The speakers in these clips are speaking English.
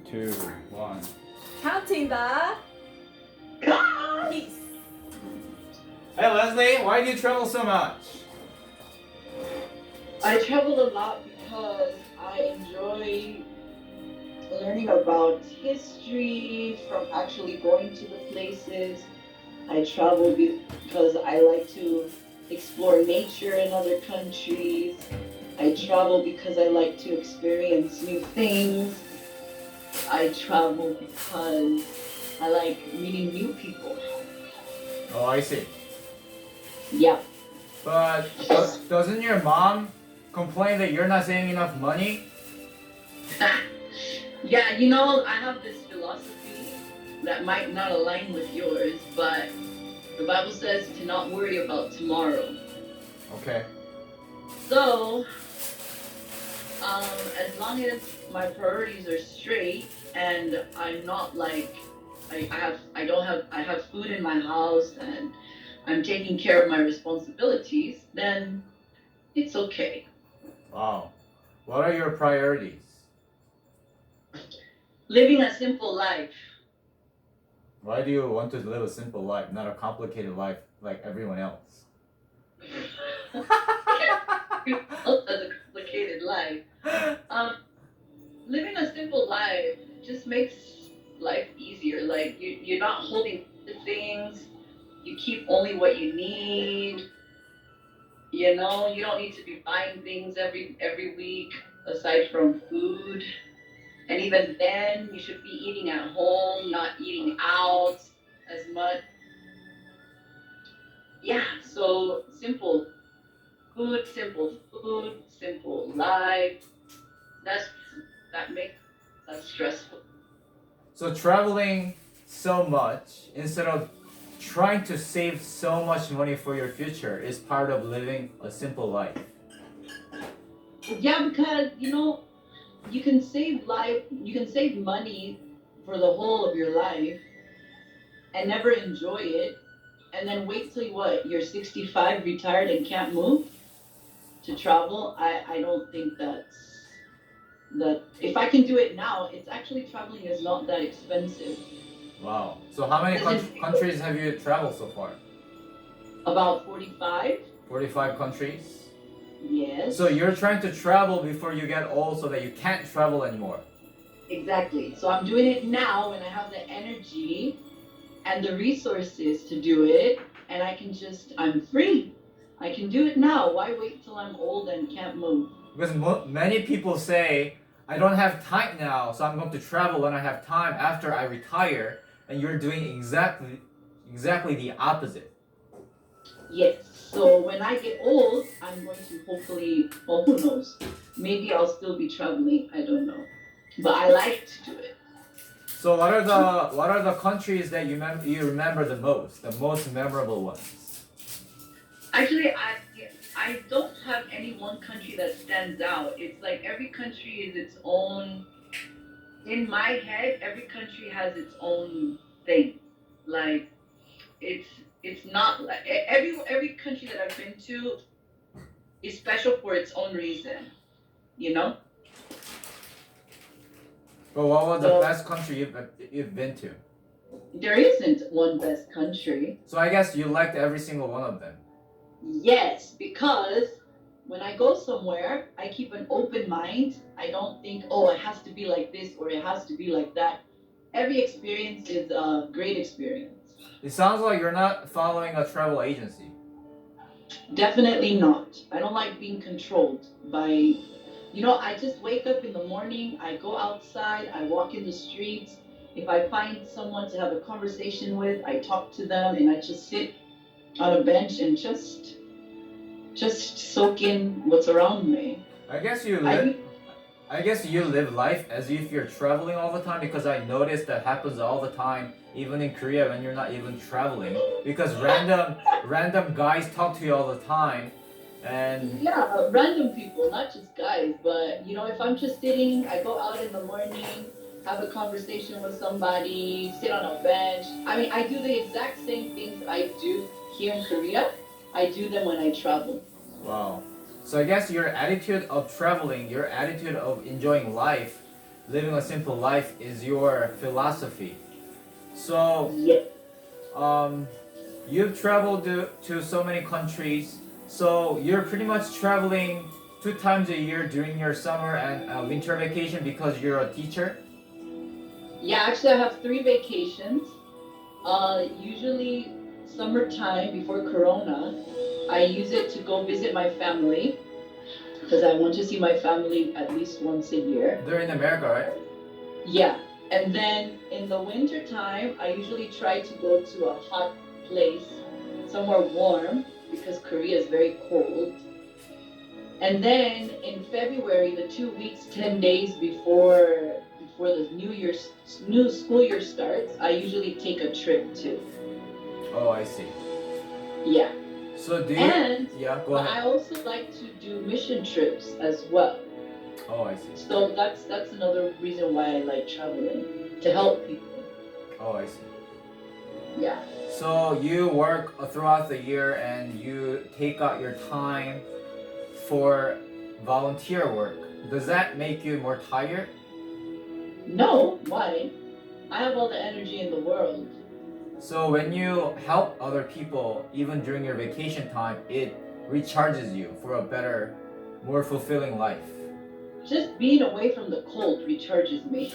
2, 1. Counting the piece. Hey Leslie, why do you travel so much? I travel a lot because I enjoy learning about history from actually going to the places. I travel because I like to explore nature in other countries. I travel because I like to experience new things. I travel because I like meeting new people. Oh, I see. Yeah. But doesn't your mom complain that you're not saving enough money? Yeah, I have this philosophy that might not align with yours, but the Bible says to not worry about tomorrow. Okay. So, as long as my priorities are straight and I'm not like I have food in my house and I'm taking care of my responsibilities, then it's okay. Wow. What are your priorities? Living a simple life. Why do you want to live a simple life, not a complicated life like everyone else? Everyone else has a complicated life. Living a simple life just makes life easier. Like you're not holding to things. You keep only what you need. You don't need to be buying things every week aside from food. And even then, you should be eating at home, not eating out as much. Yeah, so simple food, simple life. That makes less stressful. So traveling so much instead of trying to save so much money for your future is part of living a simple life. Yeah, because you can save money for the whole of your life and never enjoy it, and then wait till you're 65, retired, and can't move to travel. I don't think that if I can do it now, it's actually traveling is not that expensive. Wow. So how many countries have you traveled so far? About 45. 45 countries? Yes. So you're trying to travel before you get old so that you can't travel anymore. Exactly. So I'm doing it now when I have the energy and the resources to do it, and I'm free. I can do it now. Why wait till I'm old and can't move? Because many people say, I don't have time now, so I'm going to travel when I have time after I retire, and you're doing exactly the opposite. Yes. So when I get old, I'm going to hopefully, well, who knows? Maybe I'll still be traveling. I don't know. But I like to do it. So what are the countries that you remember the most memorable ones? Actually, I don't have any one country that stands out. It's like every country is its own. In my head, every country has its own thing. Like it's it's not like every country that I've been to is special for its own reason. You know. But what was the So best country you've been to? there isn't one best country. So I guess you liked every single one of them. Yes, because when I go somewhere, I keep an open mind. I don't think, oh, it has to be like this or it has to be like that. Every experience is a great experience. It sounds like you're not following a travel agency. Definitely not. I don't like being controlled by, I just wake up in the morning, I go outside, I walk in the streets. If I find someone to have a conversation with, I talk to them and I just sit on a bench and just soak in what's around me. I guess you live life as if you're traveling all the time because I notice that happens all the time, even in Korea when you're not even traveling. Because random guys talk to you all the time, and Yeah, random people, not just guys, but if I'm just sitting, I go out in the morning, have a conversation with somebody, sit on a bench. I mean, I do the exact same things I do here in Korea. I do them when I travel. wow. So I guess your attitude of traveling, your attitude of enjoying life, living a simple life is your philosophy. So, Yeah. um, you've traveled to so many countries, so you're pretty much traveling 2 times a year during your summer and winter vacation because you're a teacher. Yeah, actually, I have 3 vacations. Usually summertime before Corona, I use it to go visit my family because I want to see my family at least once a year. They're in America, right? Yeah. And then in the winter time, I usually try to go to a hot place, somewhere warm, because Korea is very cold. And then in February, the 2 weeks, 10 days before the new school year starts, I usually take a trip too. Oh, I see. Yeah. So do you? And Yeah, go but ahead. I also like to do mission trips as well. Oh, I see. So that's another reason why I like traveling, to help people. Oh, I see. Yeah. So you work throughout the year and you take out your time for volunteer work. Does that make you more tired? No, why? I have all the energy in the world. So when you help other people, even during your vacation time, it recharges you for a better, more fulfilling life. Just being away from the cold recharges me.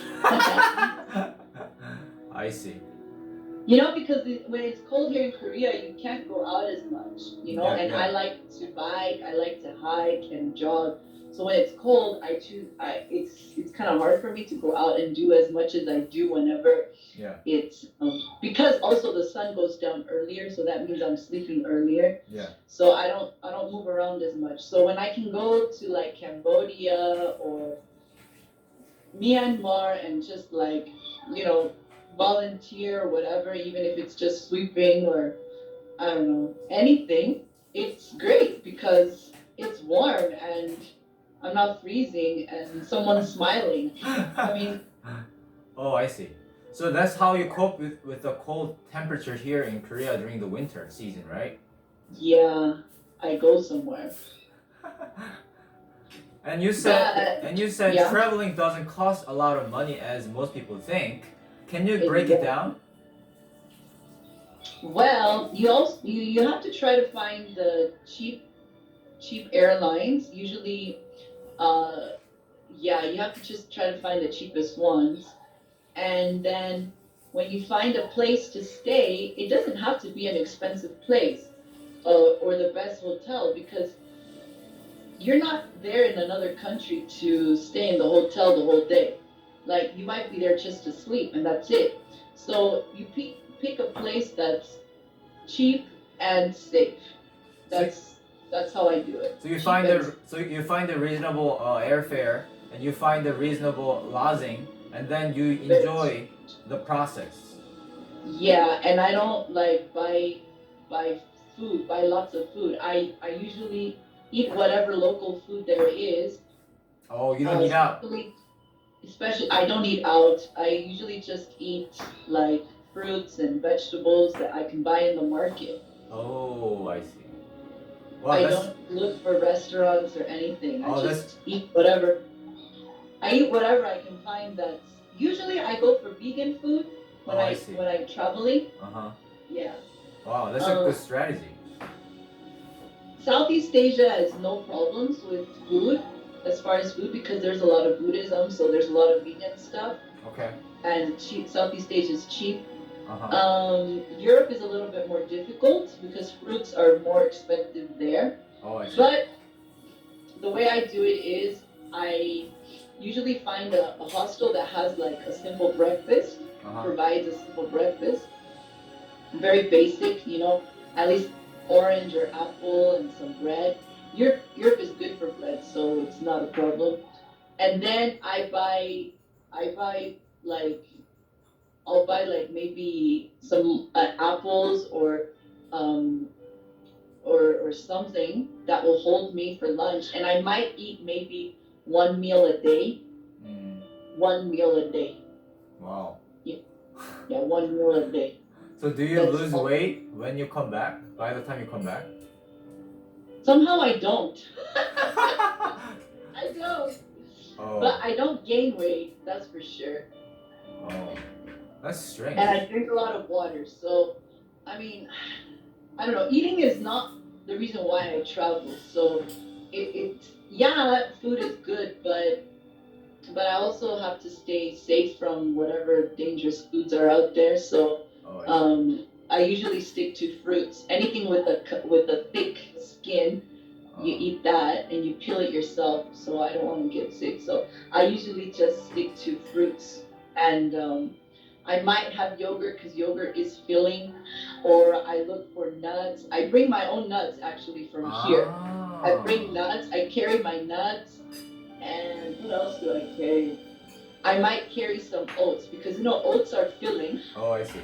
I see. Because when it's cold here in Korea, you can't go out as much, Yeah, and yeah. I like to bike, I like to hike and jog. So when it's cold, it's kind of hard for me to go out and do as much as I do whenever Yeah, it's because also the sun goes down earlier, so that means I'm sleeping earlier. yeah. So I don't move around as much. So when I can go to like Cambodia or Myanmar and just like, you know, volunteer or whatever, even if it's just sweeping or I don't know, anything, it's great because it's warm and I'm not freezing and someone's smiling. I mean, Oh, I see. So that's how you cope with the cold temperature here in Korea during the winter season, right? yeah, I go somewhere. And you said Yeah, traveling doesn't cost a lot of money as most people think. Can you break it exactly. down? Well, you have to try to find the cheap airlines. Usually, uh, yeah, you have to just try to find the cheapest ones. And then when you find a place to stay, it doesn't have to be an expensive place or the best hotel because you're not there in another country to stay in the hotel the whole day. Like you might be there just to sleep and that's it. So you pick a place that's cheap and safe. So That's how I do it. so you Cheap find and the so you find the reasonable airfare and you find the reasonable lodging and then you safe. enjoy the process. Yeah, and I don't like buy food, buy lots of food. I usually eat whatever local food there is. Oh, you don't eat out. Especially I don't eat out. I usually just eat like fruits and vegetables that I can buy in the market. Oh, I see. Wow, I that's don't look for restaurants or anything. I oh that's just eat whatever. I eat whatever I can find that's usually I go for vegan food oh I see. when I'm traveling. Uh-huh. Yeah. Wow, that's a Um, good strategy. Southeast Asia has no problems with food as far as food because there's a lot of Buddhism, so there's a lot of vegan stuff, Okay. and cheap. Southeast Asia is cheap. Uh-huh. Europe is a little bit more difficult because fruits are more expensive there. Oh, I see. But the way I do it is I usually find a hostel that has like a simple breakfast, Uh-huh. provides a simple breakfast, very basic, at least orange or apple and some bread. Europe is good for bread, so it's not a problem. And then I buy like I'll buy like maybe some apples um or something that will hold me for lunch, and I might eat maybe one meal a day. Mm. One meal a day. Wow. Yeah, yeah, one meal a day. So do you That's lose all. weight when you come back? By the time you come back? Somehow I don't. I don't. But Oh, I don't gain weight, that's for sure. oh, that's And strange. I drink a lot of water. So, I mean, I don't know. Eating is not the reason why I travel. So, yeah, food is good, but I also have to stay safe from whatever dangerous foods are out there. So, Oh, I see. I usually stick to fruits. Anything with a thick skin, you Oh, eat that and you peel it yourself. So I don't want to get sick. So I usually just stick to fruits, and I might have yogurt because yogurt is filling, or I look for nuts. I bring my own nuts actually from here. I bring ah, nuts. I carry my nuts, and what else do I carry? I might carry some oats because oats are filling. oh, I see.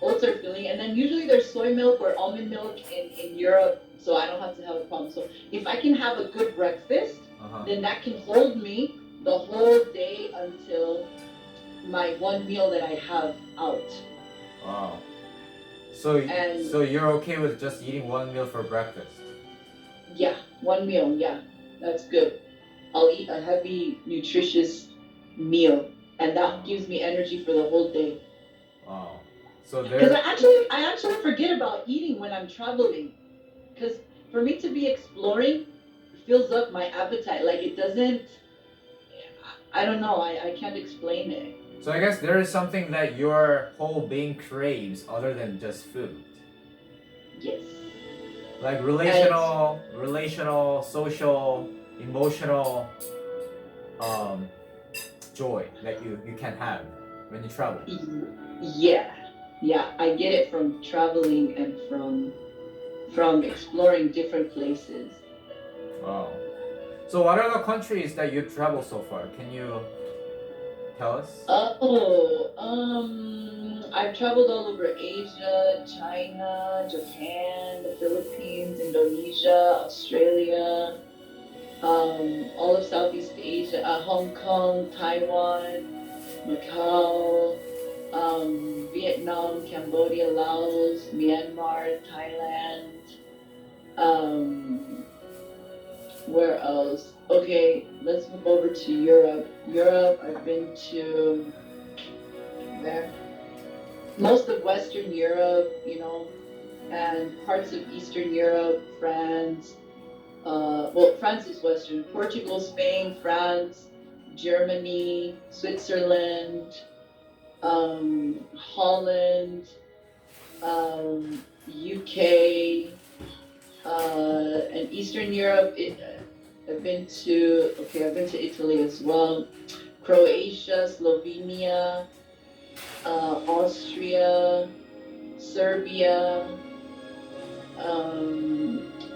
Oats are filling, and then usually there's soy milk or almond milk in Europe, so I don't have to have a problem. So if I can have a good breakfast, Uh-huh. then that can hold me the whole day until my one meal that I have out. Wow. So, And so you're okay with just eating one meal for breakfast? yeah, one meal, yeah, that's good. I'll eat a heavy, nutritious meal, and that Wow. gives me energy for the whole day. Wow. So Because there. I actually forget about eating when I'm traveling. Because for me to be exploring fills up my appetite. Like it doesn't. I don't know. I can't explain it. So I guess there is something that your whole being craves other than just food. Yes. Like And relational, social, emotional um, joy that you can have when you travel. yeah, yeah, I get it from traveling and from exploring different places. Wow. So what are the countries that you've traveled so far? Can you tell us? I've traveled all over Asia, China, Japan, the Philippines, Indonesia, Australia, all of Southeast Asia, Hong Kong, Taiwan, Macau, Vietnam, Cambodia, Laos, Myanmar, Thailand. Um, where else? Okay, let's move over to Europe. Europe, I've been to there. Most of Western Europe, and parts of Eastern Europe, France. Well, France is Western. Portugal, Spain, France, Germany, Switzerland, Holland, UK, and Eastern Europe. I've been to Italy as well. Croatia, Slovenia, Austria, Serbia,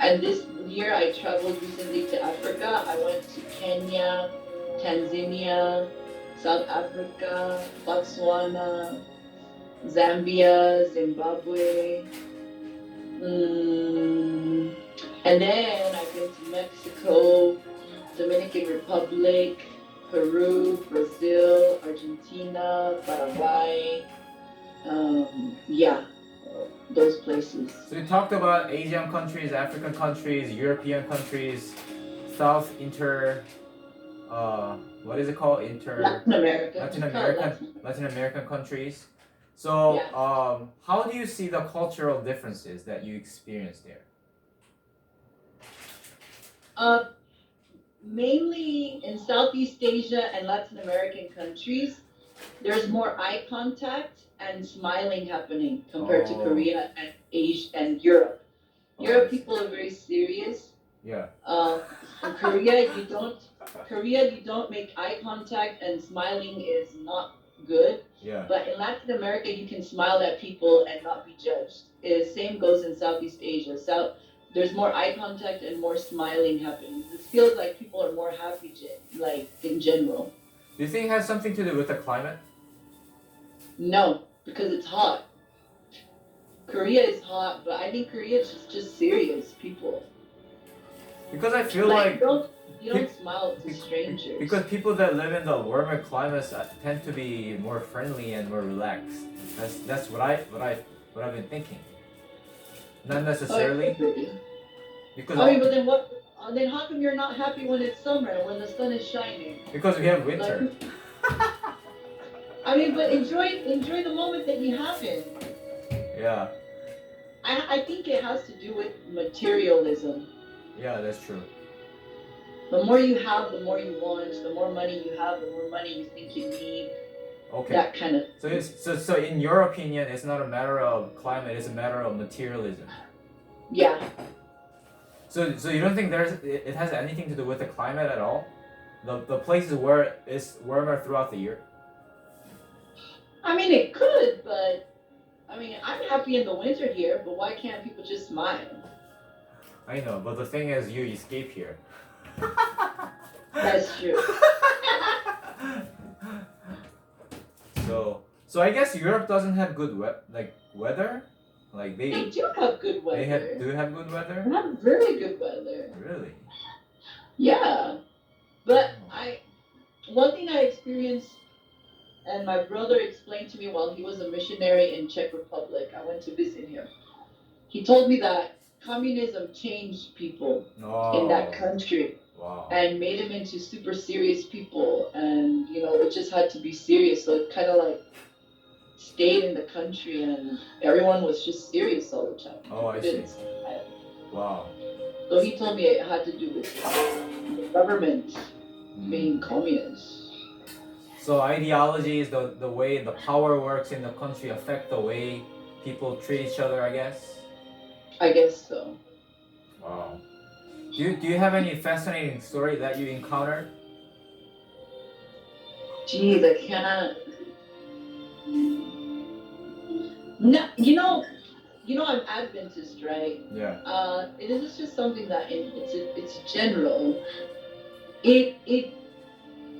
and this year I traveled recently to Africa. I went to Kenya, Tanzania, South Africa, Botswana, Zambia, Zimbabwe. Mm, and then I've been to Mexico, Dominican Republic, Peru, Brazil, Argentina, Paraguay. Yeah, those places. So you talked about Asian countries, African countries, European countries, South Inter what is it called? Latin America. Latin Just call it American Latin. Latin American countries. So Yeah. how do you see the cultural differences that you experience there? Uh, Mainly in Southeast Asia and Latin American countries, there's more eye contact and smiling happening compared to Oh, Korea and Asia and Europe. oh, I Europe see. people are very serious. Yeah, Um, in Korea, you don't make eye contact, and smiling is not good. yeah. But in Latin America, you can smile at people and not be judged. Same goes in Southeast Asia. There's more eye contact and more smiling happening. It feels like people are more happy, like in general. Do you think it has something to do with the climate? No, because it's hot. Korea is hot, but I think Korea is just serious people. Because I feel Like like you don't smile to because strangers. people that live in the warmer climates tend to be more friendly and more relaxed. That's what I've been thinking. Not Oh, necessarily yeah. because I mean, but then what? then how come you're not happy when it's summer, when the sun is shining? Because we have Like, winter. I mean, but enjoy the moment that you have it. Yeah. I think it has to do with materialism. Yeah, that's true. The more you have, the more you want. The more money you have, the more money you think you need. Okay. That kind of. So in your opinion, it's not a matter of climate; it's a matter of materialism. Yeah. So you don't think it has anything to do with the climate at all? The places where it's warmer throughout the year. I mean, it could, but I mean, I'm happy in the winter here. But why can't people just smile? I know, but the thing is, you escape here. That's true. So I guess Europe doesn't have good weather. Like They do have good weather. do have good weather? They have very good weather. Really? Yeah. But one thing I experienced, and my brother explained to me while he was a missionary in Czech Republic. I went to visit him. He told me that communism changed people in that country. Wow. And made them into super serious people, and it just had to be serious. So it kind of like stayed in the country, and everyone was just serious all the time. Oh, I see. Wow. So he told me it had to do with the government being communist. So ideologies, the way the power works in the country affect the way people treat each other, I guess? I guess so. Wow. Do you have any fascinating story that you encountered? Geez, I can't. No, I'm Adventist, right? Yeah. This is just something that it's general. It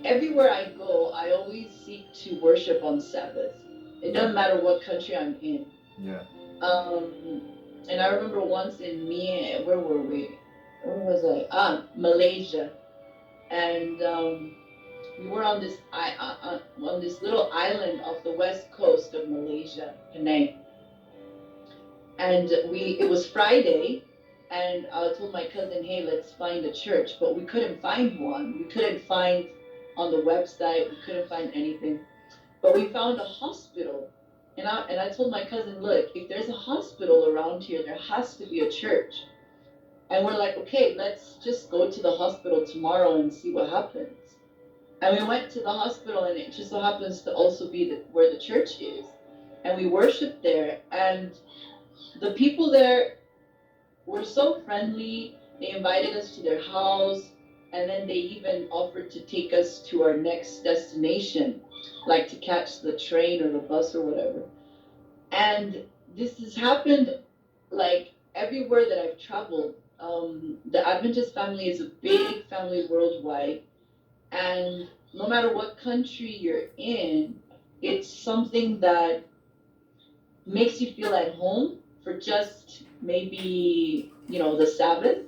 everywhere I go, I always seek to worship on Sabbath. It doesn't matter what country I'm in. Yeah. And I remember once where were we? Where was I? Malaysia, and we were on this little island off the west coast of Malaysia, Penang. And it was Friday, and I told my cousin, hey, let's find a church. But we couldn't find one. We couldn't find on the website. We couldn't find anything. But we found a hospital. And I told my cousin, look, if there's a hospital around here, there has to be a church. And we're like, okay, let's just go to the hospital tomorrow and see what happens. And we went to the hospital, and it just so happens to also be where the church is. And we worshiped there. And the people there were so friendly. They invited us to their house, and then they even offered to take us to our next destination, like to catch the train or the bus or whatever. And this has happened like everywhere that I've traveled. The Adventist family is a big family worldwide, and no matter what country you're in, it's something that makes you feel at home for just maybe the Sabbath.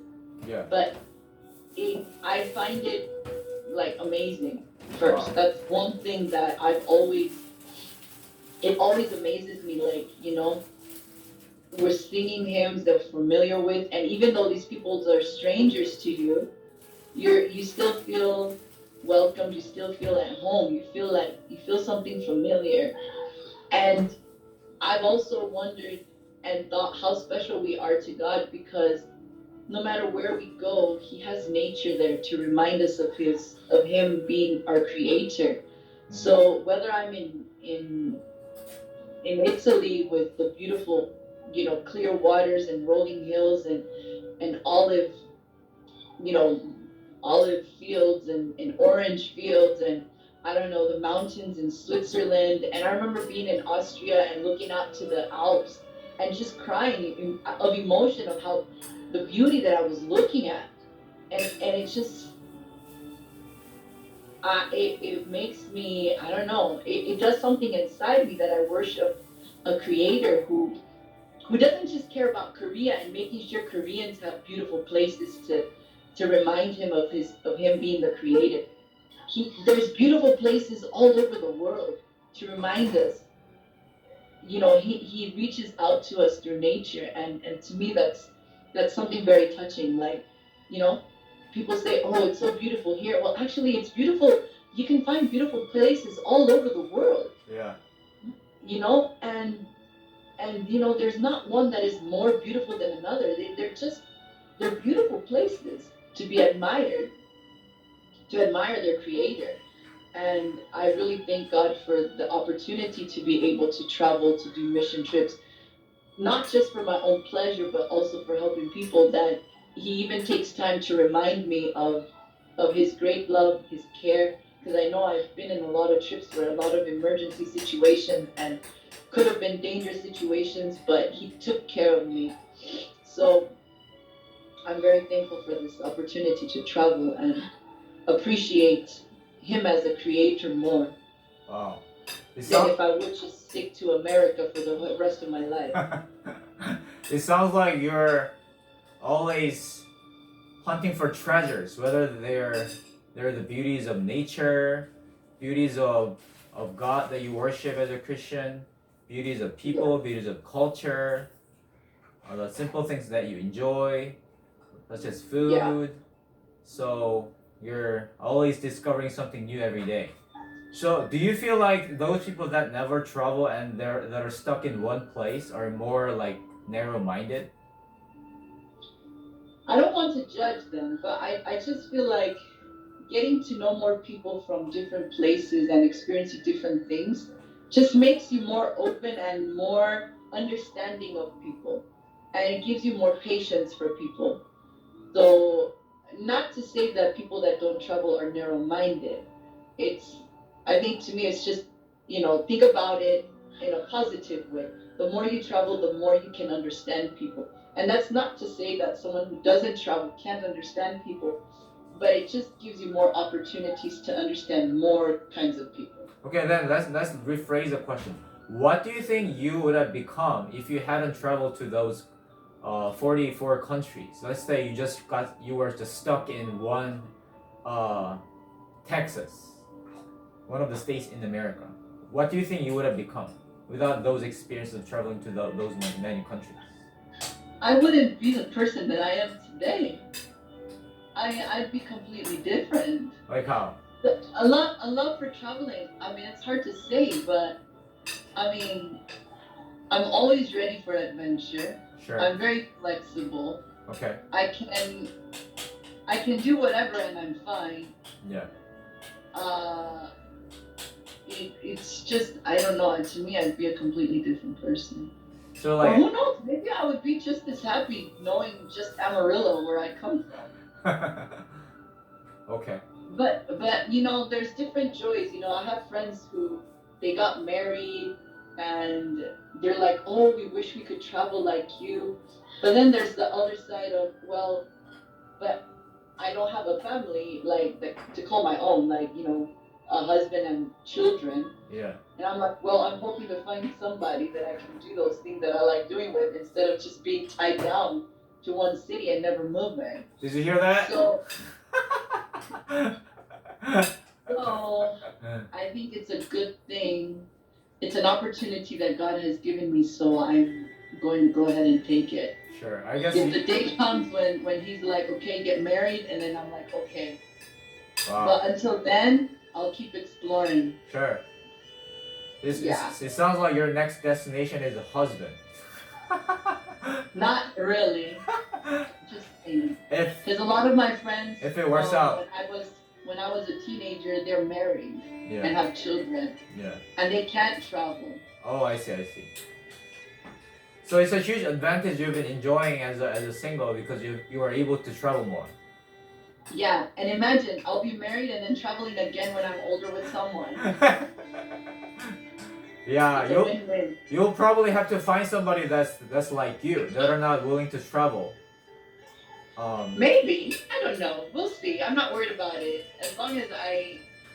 Yeah. But I find it like amazing. First, Wow. That's one thing that it always amazes me. Like we're singing hymns they're familiar with, and even though these people are strangers to you, you still feel welcomed. You still feel at home. You feel something familiar. And I've also wondered and thought how special we are to God, because no matter where we go, He has nature there to remind us of Him being our Creator. So whether I'm in Italy with the beautiful, clear waters and rolling hills and olive fields and orange fields, and I don't know, the mountains in Switzerland. And I remember being in Austria and looking out to the Alps and just crying of emotion of how the beauty that I was looking at. And it's just, it makes me, I don't know, it does something inside me that I worship a creator who doesn't just care about Korea and making sure Koreans have beautiful places to remind him of him being the creator. There's beautiful places all over the world to remind us. He reaches out to us through nature, and to me that's something very touching. Like, people say, "Oh, it's so beautiful here." Well, actually, it's beautiful. You can find beautiful places all over the world, Yeah. you know, and you know, there's not one that is more beautiful than another. They're beautiful places to be admired, to admire their creator. And I really thank God for the opportunity to be able to travel, to do mission trips, not just for my own pleasure, but also for helping people. That He even takes time to remind me of His great love, His care, because I know I've been in a lot of trips where a lot of emergency situations and could have been dangerous situations, but He took care of me. So I'm very thankful for this opportunity to travel and appreciate Him as a creator more Wow. It than sounds if I would just stick to America for the rest of my life. it sounds like you're always hunting for treasures, whether they're the beauties of nature, beauties of God that you worship as a Christian, beauties of people, beauties of culture, or the simple things that you enjoy, such as food. Yeah. So you're always discovering something new every day. So do you feel like those people that never travel and that are stuck in one place are more like narrow-minded? I don't want to judge them, but I just feel like getting to know more people from different places and experiencing different things just makes you more open and more understanding of people. And it gives you more patience for people. So, not to say that people that don't travel are narrow minded. It's, I think to me, it's just, you know, think about it in a positive way. The more you travel, the more you can understand people. And that's not to say that someone who doesn't travel can't understand people, but it just gives you more opportunities to understand more kinds of people. Okay, then let's rephrase the question. What do you think you would have become if you hadn't traveled to those 44 countries? Let's say you were just stuck in one uh, Texas, one of the states in America. What do you think you would have become without those experiences of traveling to those many countries? I wouldn't be the person that I am today. I'd be completely different. Like how? A love for traveling. I mean, it's hard to say, but I mean, I'm always ready for adventure. Sure. I'm very flexible. Okay. I can do whatever and I'm fine. Yeah. Uh, it's just, I don't know. To me, I'd be a completely different person. So Or like. who knows? Maybe I would be just as happy knowing just Amarillo, where I come from. Okay. But you know, there's different joys. You know, I have friends who they got married and they're like, "Oh, we wish we could travel like you." But then there's the other side of, well, but I don't have a family to call my own, like, you know, a husband and children. Yeah. And I'm like, well, I'm hoping to find somebody that I can do those things that I like doing with instead of just being tied down to one city and never moving. Did you hear that? So I think it's a good thing. It's an opportunity that God has given me, so I'm going to go ahead and take it. Sure. I guess If the day comes when He's like, okay, get married, and then I'm like, okay. Wow. But until then, I'll keep exploring. Sure. Yeah. It sounds like your next destination is a husband. Not really. Just saying. If Because a lot of my friends, If it works out. when I was a teenager, they're married and Yeah. have children, Yeah. and they can't travel. Oh, I see. So it's a huge advantage you've been enjoying as a single because you are able to travel more. Yeah, and imagine I'll be married and then traveling again when I'm older with someone. Yeah, It's a win-win. you'll probably have to find somebody that's like you that are not willing to travel. Maybe, I don't know. We'll see. I'm not worried about it. As long as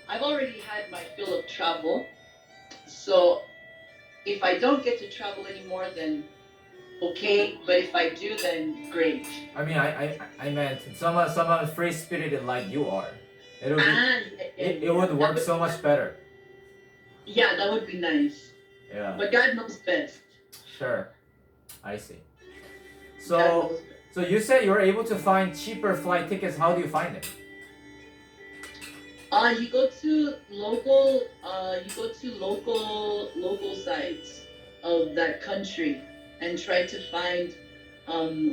I've already had my fill of travel. So if I don't get to travel anymore, then okay. But if I do, then great. I mean, I meant someone free spirited like you are. It'll be it would work so much better. Yeah, that would be nice. Yeah. But God knows best. Sure. I see. God So knows best. So you said you were able to find cheaper flight tickets. How do you find them? You go to local sites of that country and try to find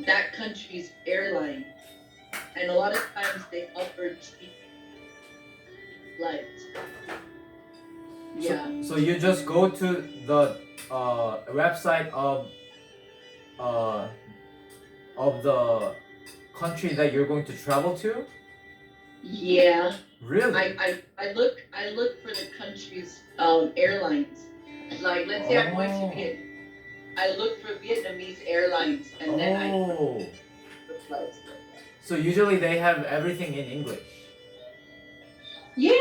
that country's airline. And a lot of times they offer cheap flights. Yeah. So you just go to the website uh, of the country that you're going to travel to? Yeah. Really? I look for the country's airlines. Like let's say I'm going to Vietnam. I look for Vietnamese airlines and then I Oh. the flights. So usually they have everything in English. Yeah.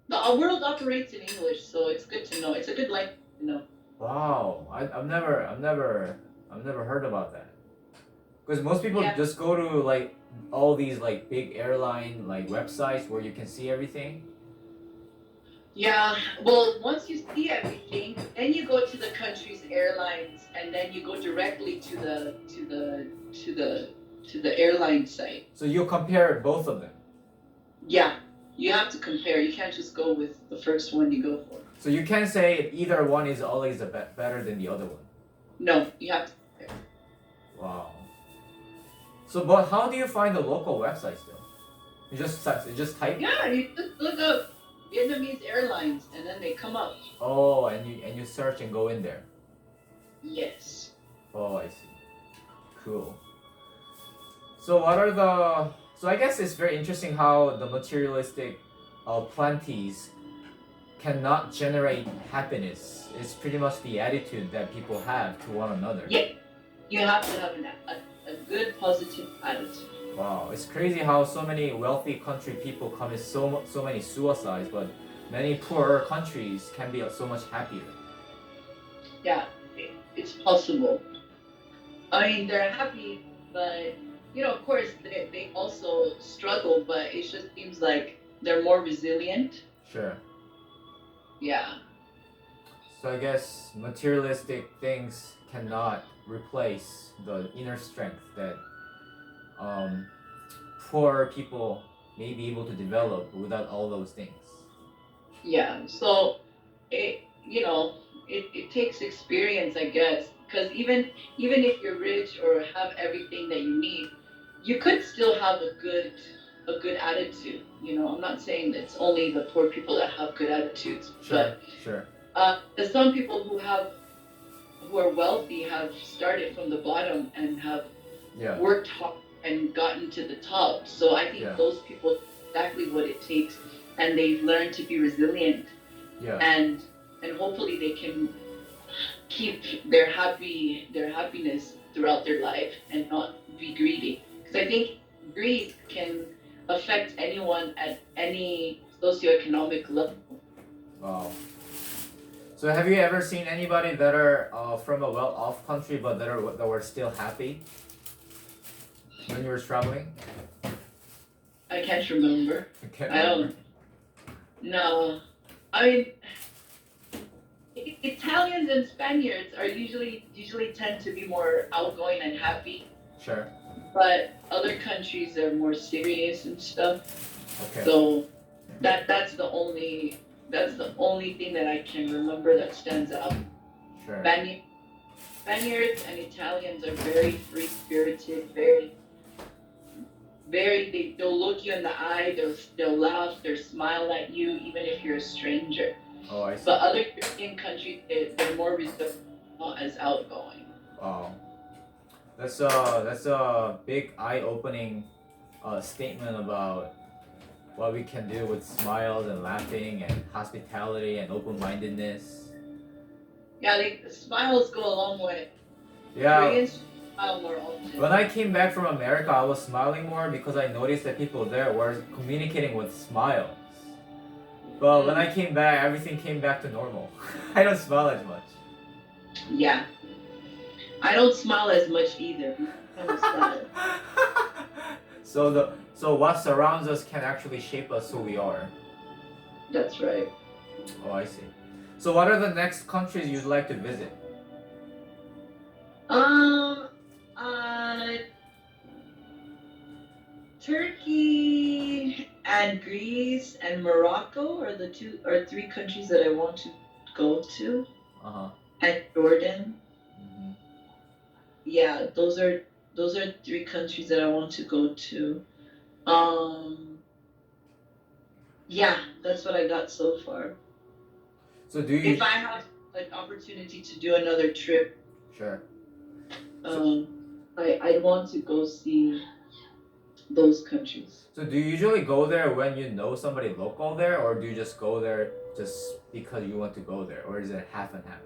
The world operates in English, so it's good to know. It's a good language to know. Wow, I've never heard about that. Because most people Yeah. just go to like all these like big airline like websites where you can see everything. Yeah. Well, once you see everything, then you go to the country's airlines, and then you go directly to the airline site. So you compare both of them. Yeah. You have to compare. You can't just go with the first one you go for. So you can't say either one is always better than the other one. No, you have to compare. Wow. So, but how do you find the local websites though? You just type. Yeah, you just look up Vietnamese airlines, and then they come up. Oh, and you search and go in there. Yes. Oh, I see. Cool. So what are the? So I guess it's very interesting how the materialistic, plenties cannot generate happiness. It's pretty much the attitude that people have to one another. Yeah. You have to have a good positive attitude. Wow, it's crazy how so many wealthy country people commit so many suicides, but many poorer countries can be so much happier. Yeah, it's possible. I mean, they're happy, but of course, they also struggle. But it just seems like they're more resilient. Sure. Yeah. So I guess materialistic things cannot replace the inner strength that poor people may be able to develop without all those things. Yeah. So it takes experience, I guess, because even if you're rich or have everything that you need, you could still have a good attitude. I'm not saying that it's only the poor people that have good attitudes, Sure, sure. there's some people who are wealthy have started from the bottom and have Yeah. worked hard and gotten to the top. So I think Yeah. those people know exactly what it takes, and they've learned to be resilient, Yeah. and hopefully they can keep their happiness throughout their life and not be greedy. Because I think greed can affect anyone at any socioeconomic level. Wow. So have you ever seen anybody that are from a well-off country but that were still happy when you were traveling? I can't remember. I can't I remember. don't. No, I mean, Italians and Spaniards are usually tend to be more outgoing and happy, Sure. but other countries are more serious and stuff. Okay. So that's the only thing that I can remember that stands out. Sure. Spaniards and Italians are very free spirited, they'll look you in the eye, they'll laugh, they'll smile at you even if you're a stranger. Oh, I see. But other European countries, they're more reserved, not as outgoing. Wow. That's a big eye-opening statement about what we can do with smiles and laughing and hospitality and open-mindedness. Yeah, smiles go a long way. Yeah. Koreans smile more often. When I came back from America, I was smiling more because I noticed that people there were communicating with smiles. But when I came back, everything came back to normal. I don't smile as much. Yeah. I don't smile as much either. I don't smile. So what surrounds us can actually shape us who we are. That's right. Oh, I see. So what are the next countries you'd like to visit? Uh, Greece and Morocco are the two or three countries that I want to go to, Uh-huh. and Jordan. Hmm. Yeah, those are three countries that I want to go to. Um, yeah, that's what I got so far. So do you If I have an opportunity to do another trip, sure. So, um, I'd want to go see those countries. so do you usually go there when you know somebody local there, or do you just go there just because you want to go there, or is it half and half?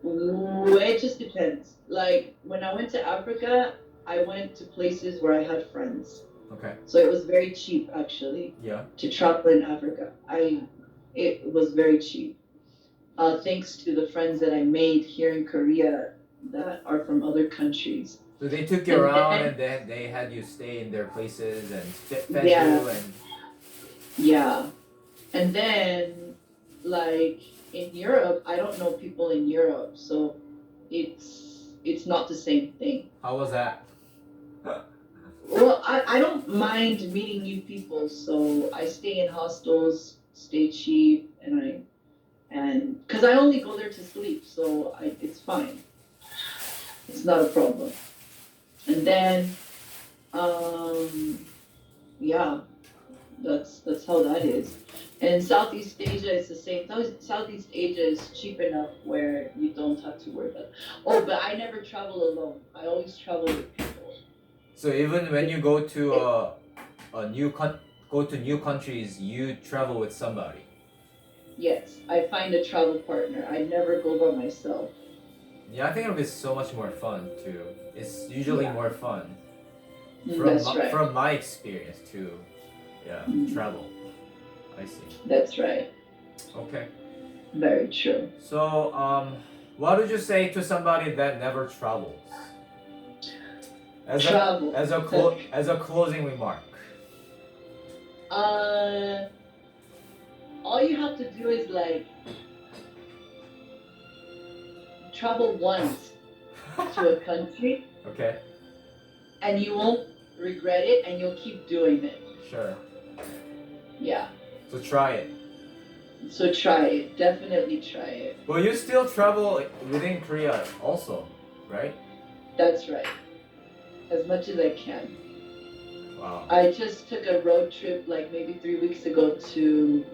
Ooh, it just depends. Like when I went to Africa, I went to places where I had friends. Okay. So it was very cheap actually Yeah. to travel in Africa. It was very cheap. Thanks to the friends that I made here in Korea that are from other countries. So they took you And around then and then they had you stay in their places and fed yeah, you and yeah. And then like in Europe, I don't know people in Europe, so it's not the same thing. how was that? Well, I don't mind meeting new people, so I stay in hostels, stay cheap, and because I only go there to sleep, so it's fine. It's not a problem. And then, um, yeah, that's how that is. And Southeast Asia is the same. Southeast Asia is cheap enough where you don't have to worry about. Oh, but I never travel alone. I always travel with people. So even when you go to go to new countries, you travel with somebody. Yes, I find a travel partner. I never go by myself. Yeah, I think it'll be so much more fun too. It's usually Yeah, more fun that's right. from my experience too. Yeah, Mm, travel. I see. that's right. Okay. Very true. So what would you say to somebody that never travels? Travel. As a closing remark. Uh, all you have to do is like travel once to a country, Okay. and you won't regret it, and you'll keep doing it. Sure. Yeah. So try it. So try it. Definitely try it. But you still travel within Korea also, right? That's right. As much as I can. Wow. I just took a road trip like maybe 3 weeks ago to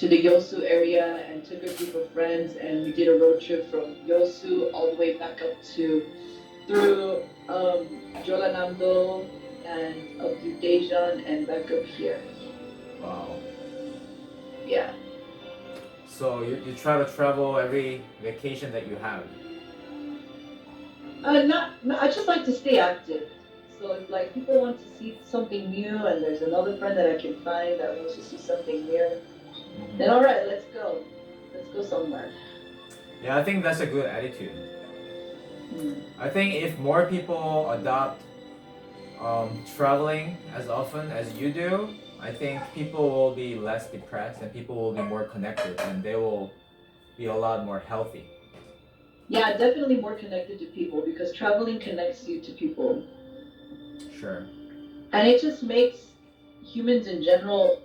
the Yosu area and took a group of friends and we did a road trip from Yosu all the way back up to through Jolanamdo and up to Daejeon and back up here. Wow. Yeah. So you try to travel every vacation that you have. Not, I just like to stay active. So if like people want to see something new and there's another friend that I can find that wants to see something new, then all right, let's go. Let's go somewhere. Yeah, I think that's a good attitude. Mm. I think if more people adopt traveling as often as you do, I think people will be less depressed and people will be more connected and they will be a lot more healthy. Yeah, definitely more connected to people because traveling connects you to people. Sure. And it just makes humans in general